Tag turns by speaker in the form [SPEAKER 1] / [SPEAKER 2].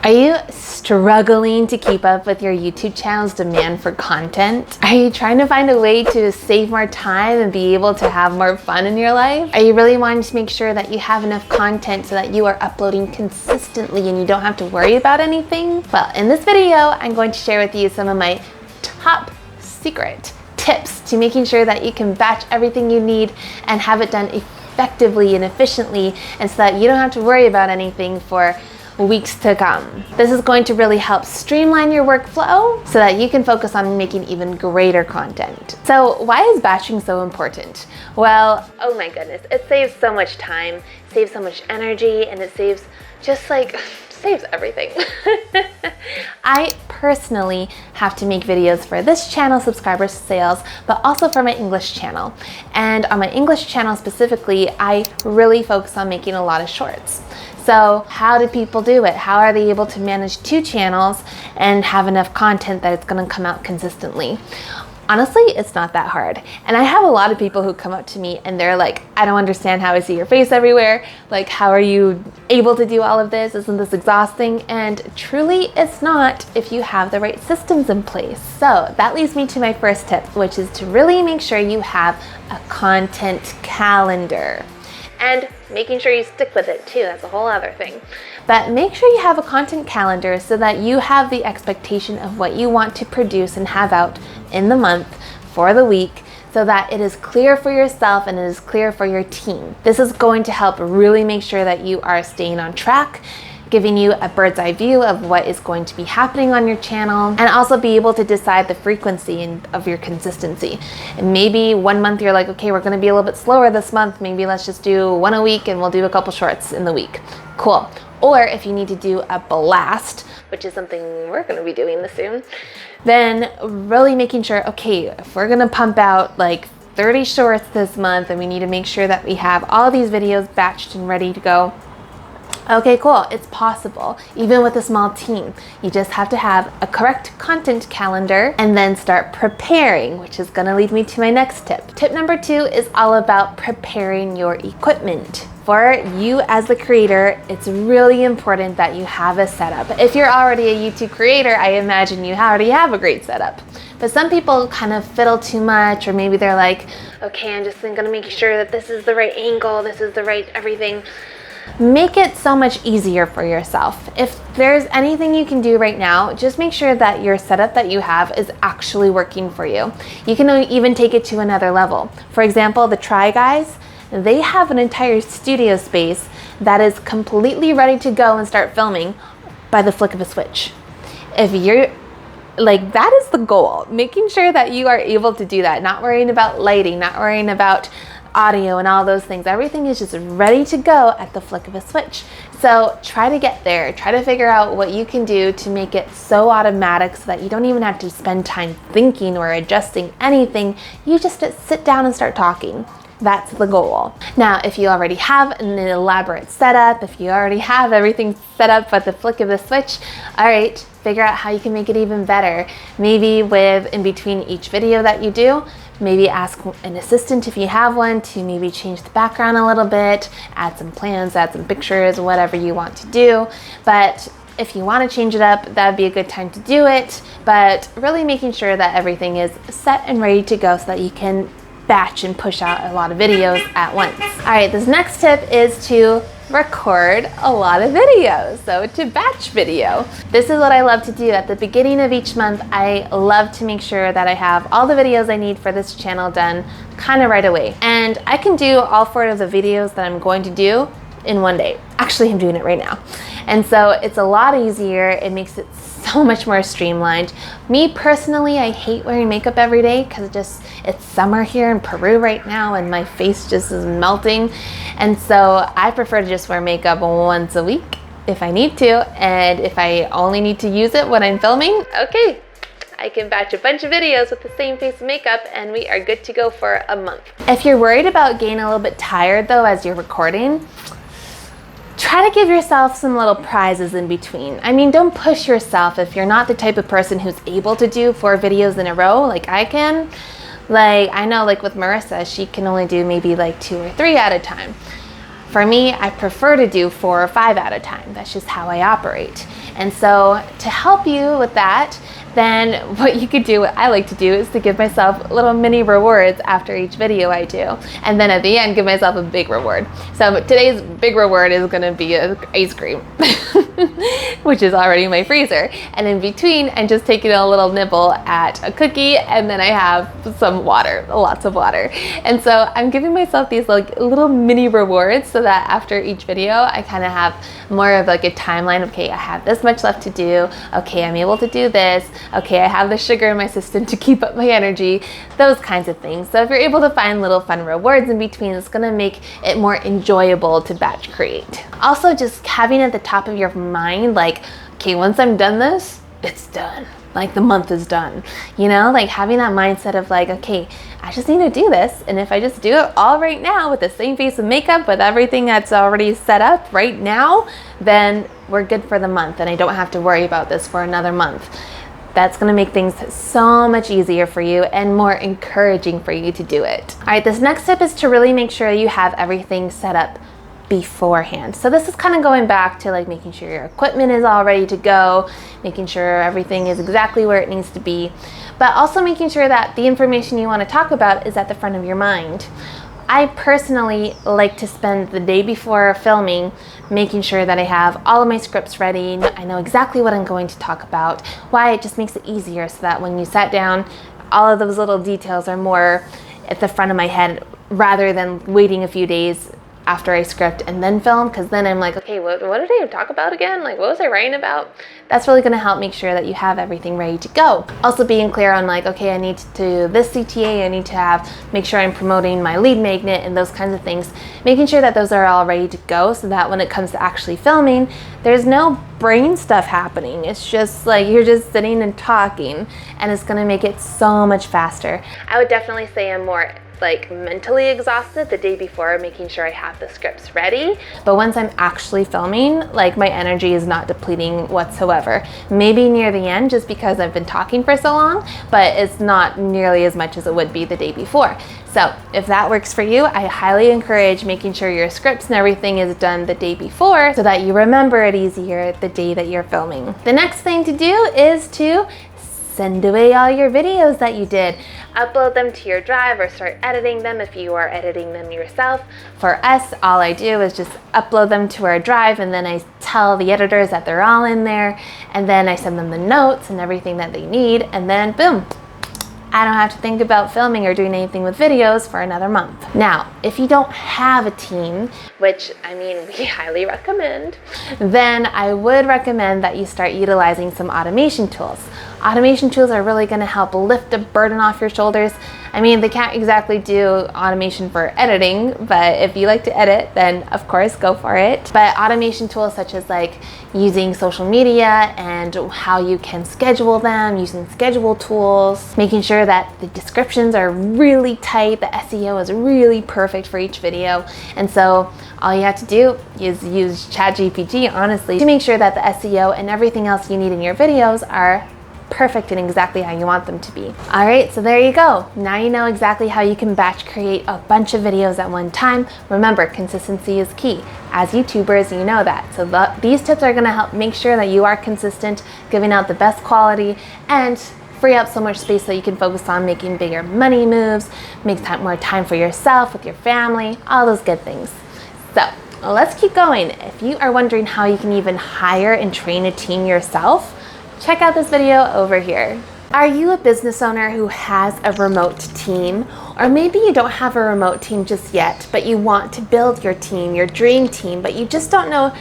[SPEAKER 1] Are you struggling to keep up with your YouTube channel's demand for content? Are you trying to find a way to save more time and be able to have more fun in your life? Are you really wanting to make sure that you have enough content so that you are uploading consistently and you don't have to worry about anything? Well, in this video, I'm going to share with you some of my top secret tips to making sure that you can batch everything you need and have it done effectively and efficiently, and so that you don't have to worry about anything for weeks to come. This is going to really help streamline your workflow so that you can focus on making even greater content. So why is batching so important? Well, oh my goodness, it saves so much time, saves so much energy, and it saves saves everything. I personally have to make videos for this channel, subscriber sales, but also for my English channel. And on my English channel specifically, I really focus on making a lot of shorts. So how do people do it? How are they able to manage 2 channels and have enough content that it's gonna come out consistently? Honestly, it's not that hard. And I have a lot of people who come up to me and they're like, I don't understand how I see your face everywhere. Like, how are you able to do all of this? Isn't this exhausting? And truly, it's not if you have the right systems in place. So that leads me to my first tip, which is to really make sure you have a content calendar. And making sure you stick with it too, that's a whole other thing. But make sure you have a content calendar so that you have the expectation of what you want to produce and have out in the month, for the week, so that it is clear for yourself and it is clear for your team. This is going to help really make sure that you are staying on track, giving you a bird's eye view of what is going to be happening on your channel, and also be able to decide the frequency of your consistency. And maybe one month you're like, okay, we're gonna be a little bit slower this month, maybe let's just do 1 a week and we'll do a couple shorts in the week. Cool. Or if you need to do a blast, which is something we're gonna be doing this soon, then really making sure, okay, if we're gonna pump out like 30 shorts this month and we need to make sure that we have all these videos batched and ready to go. Okay, cool, it's possible, even with a small team. You just have to have a correct content calendar and then start preparing, which is gonna lead me to my next tip. Tip number 2 is all about preparing your equipment. For you as the creator, it's really important that you have a setup. If you're already a YouTube creator, I imagine you already have a great setup. But some people kind of fiddle too much, or maybe they're like, okay, I'm just gonna make sure that this is the right angle, this is the right everything. Make it so much easier for yourself. If there's anything you can do right now, just make sure that your setup that you have is actually working for you. You can even take it to another level. For example, the Try Guys, they have an entire studio space that is completely ready to go and start filming by the flick of a switch. If you're like, that is the goal, making sure that you are able to do that, not worrying about lighting, not worrying about audio and all those things. Everything is just ready to go at the flick of a switch. So try to get there. Try to figure out what you can do to make it so automatic so that you don't even have to spend time thinking or adjusting anything. You just sit down and start talking. That's the goal. Now, if you already have an elaborate setup, if you already have everything set up at the flick of the switch, all right, figure out how you can make it even better. Maybe in between each video that you do, maybe ask an assistant if you have one to maybe change the background a little bit, add some plans, add some pictures, whatever you want to do. But if you want to change it up, that would be a good time to do it. But really making sure that everything is set and ready to go so that you can batch and push out a lot of videos at once. All right, this next tip is to record a lot of videos. So to batch video. This is what I love to do at the beginning of each month. I love to make sure that I have all the videos I need for this channel done kind of right away. And I can do all 4 of the videos that I'm going to do in 1 day. Actually, I'm doing it right now. And so it's a lot easier. It makes it so much more streamlined. Me personally, I hate wearing makeup every day because it's summer here in Peru right now and my face just is melting. And so I prefer to just wear makeup once a week if I need to. And if I only need to use it when I'm filming, okay, I can batch a bunch of videos with the same face of makeup and we are good to go for a month. If you're worried about getting a little bit tired though as you're recording, try to give yourself some little prizes in between. I mean, don't push yourself if you're not the type of person who's able to do 4 videos in a row like I can. Like, I know like with Marissa, she can only do maybe like 2 or 3 at a time. For me, I prefer to do 4 or 5 at a time. That's just how I operate. And so to help you with that, then what you could do, what I like to do, is to give myself little mini rewards after each video I do. And then at the end, give myself a big reward. So today's big reward is gonna be ice cream, which is already in my freezer. And in between, I'm just taking a little nibble at a cookie, and then I have some water, lots of water. And so I'm giving myself these like little mini rewards so that after each video, I kind of have more of like a timeline. Okay, I have this much left to do. Okay, I'm able to do this. Okay, I have the sugar in my system to keep up my energy, those kinds of things. So if you're able to find little fun rewards in between, it's gonna make it more enjoyable to batch create. Also, just having at the top of your mind, like, okay, once I'm done this, it's done. Like the month is done, you know, like having that mindset of like, okay, I just need to do this. And if I just do it all right now with the same face of makeup, with everything that's already set up right now, then we're good for the month. And I don't have to worry about this for another month. That's gonna make things so much easier for you and more encouraging for you to do it. All right, this next tip is to really make sure you have everything set up beforehand. So this is kind of going back to like making sure your equipment is all ready to go, making sure everything is exactly where it needs to be, but also making sure that the information you want to talk about is at the front of your mind. I personally like to spend the day before filming making sure that I have all of my scripts ready. I know exactly what I'm going to talk about. Why? It just makes it easier so that when you sat down, all of those little details are more at the front of my head rather than waiting a few days after I script and then film, because then I'm like, okay, what did I talk about again? Like, what was I writing about? That's really gonna help make sure that you have everything ready to go. Also being clear on like, okay, I need to do this CTA, I need to make sure I'm promoting my lead magnet and those kinds of things. Making sure that those are all ready to go so that when it comes to actually filming, there's no brain stuff happening. It's just like, you're just sitting and talking, and it's gonna make it so much faster. I would definitely say I'm more like mentally exhausted the day before, making sure I have the scripts ready. But once I'm actually filming, like my energy is not depleting whatsoever. Maybe near the end just because I've been talking for so long, but it's not nearly as much as it would be the day before. So if that works for you, I highly encourage making sure your scripts and everything is done the day before so that you remember it easier the day that you're filming. The next thing to do is to send away all your videos that you did. Upload them to your drive or start editing them if you are editing them yourself. For us, all I do is just upload them to our drive, and then I tell the editors that they're all in there, and then I send them the notes and everything that they need, and then boom, I don't have to think about filming or doing anything with videos for another month. Now, if you don't have a team, which I mean, we highly recommend, then I would recommend that you start utilizing some automation tools. Automation tools are really going to help lift the burden off your shoulders. I mean, they can't exactly do automation for editing, but if you like to edit, then of course go for it. But automation tools such as like using social media and how you can schedule them, using schedule tools, making sure that the descriptions are really tight, the SEO is really perfect for each video. And so all you have to do is use ChatGPT, honestly, to make sure that the SEO and everything else you need in your videos are perfect and exactly how you want them to be. All right, so there you go. Now you know exactly how you can batch create a bunch of videos at one time. Remember, consistency is key. As YouTubers, you know that. So these tips are gonna help make sure that you are consistent, giving out the best quality, and free up so much space so you can focus on making bigger money moves, make more time for yourself, with your family, all those good things. So let's keep going. If you are wondering how you can even hire and train a team yourself, check out this video over here. Are you a business owner who has a remote team? Or maybe you don't have a remote team just yet, but you want to build your team, your dream team, but you just don't know